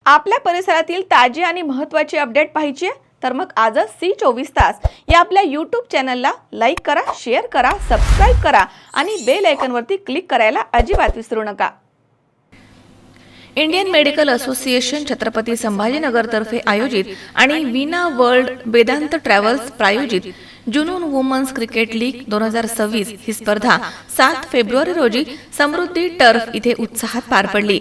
आपल्या परिसरातील ताजी आणि महत्त्वाची अपडेट पाहिजे आहे तर मग आजच C24 तास या आपल्या YouTube चॅनलला लाईक करा, शेअर करा, सबस्क्राइब करा आणि बेल आयकॉनवरती क्लिक करायला अजिबात विसरू नका. इंडियन मेडिकल असोसिएशन छत्रपती संभाजीनगरतर्फे आयोजित आणि वीणा वर्ल्ड वेदांत ट्रॅव्हल्स प्रायोजित जुनून वुमन्स क्रिकेट लीग 2026 ही स्पर्धा 7 फेब्रुवारी रोजी समृद्धी टर्फ इथे उत्साहात पार पडली.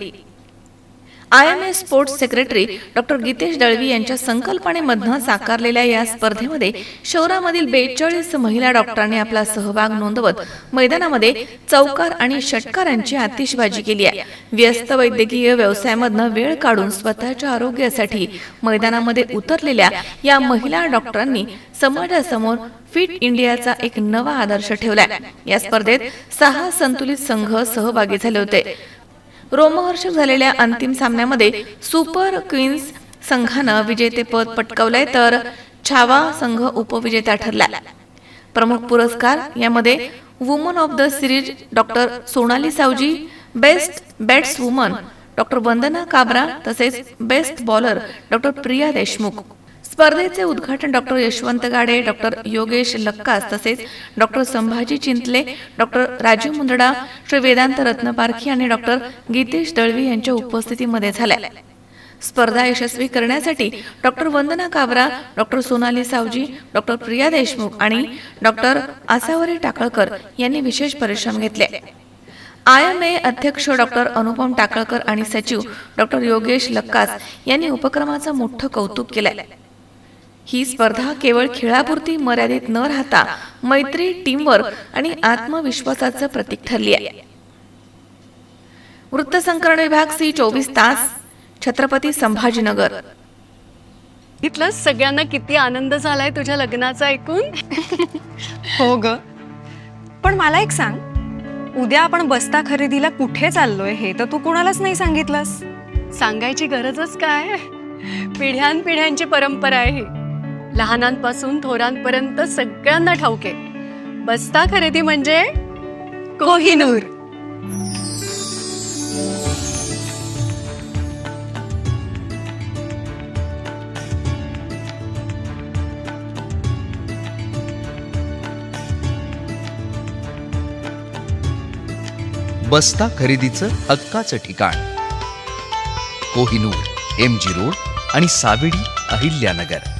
IMA sports secretary doctor Geetesh Dalvi यांच्या संकल्पनेमधून साकारलेल्या या स्पर्धेमध्ये शहरामधील 42 महिला डॉक्टरांनी आपला सहभाग नोंदवत मैदानामध्ये चौकार आणि षटकारांची आतिषबाजी केली आहे. व्यस्त वैद्यकीय व्यवसायामधून वेळ काढून स्वतःच्या आरोग्यासाठी मैदानामध्ये उतरलेल्या या महिला डॉक्टरांनी समाजासमोर फिट इंडियाचा एक नवा आदर्श ठेवलाय. या स्पर्धेत 6 संतुलित संघ सहभागी झाले होते. रोमहर्षक झालेल्या अंतिम सामन्यामध्ये सुपर क्वीन्स संघानं विजेतेपद पटकावलंय तर छावा संघ उपविजेता ठरला. प्रमुख पुरस्कार यामध्ये woman of the series doctor Sonali Savji, best batswoman doctor Vandana Kabra तसेच best bowler doctor Priya Deshmukh. स्पर्धेचे उद्घाटन डॉक्टर यशवंत गाडे, डॉक्टर योगेश लक्कास तसेच डॉक्टर संभाजी चिंतले, डॉक्टर राजीव मुंदडा, श्री वेदांत रत्नपारखी आणि डॉक्टर गीतेश दळवी यांच्या उपस्थितीमध्ये झाले. स्पर्धा यशस्वी करण्यासाठी doctor Vandana Kabra, doctor Sonali Savji, doctor Priya Deshmukh आणि डॉक्टर आसावरी टाकळकर यांनी विशेष परिश्रम घेतले. IMA अध्यक्ष डॉक्टर अनुपम टाकळकर आणि सचिव डॉक्टर योगेश लक्कास यांनी उपक्रमाचं मोठं कौतुक केलंय. ही स्पर्धा केवळ खेळापुरती मर्यादित न राहता मैत्री, टीमवर्क आणि आत्मविश्वासाचं प्रतीक ठरली आहे. वृत्तसंकलन विभाग C24 तास, छत्रपती संभाजीनगर. इथलं सगळ्यांना किती आनंद झालाय तुझ्या लग्नाचा ऐकून. हो ग, पण मला एक सांग, उद्या आपण बस्ता खरेदीला कुठे चाललोय हे तर तू कुणालाच नाही सांगितलंस. सांगायची गरजच काय, पिढ्यानपिढ्यांची परंपरा आहे ही. लहानांपासून थोरांपर्यंत सगळ्यांना ठाऊक आहे, बस्ता खरेदी म्हणजे कोहिनूर. बस्ता खरेदीचं हक्काचं ठिकाण कोहिनूर, MG रोड आणि सावेडी, अहिल्यानगर.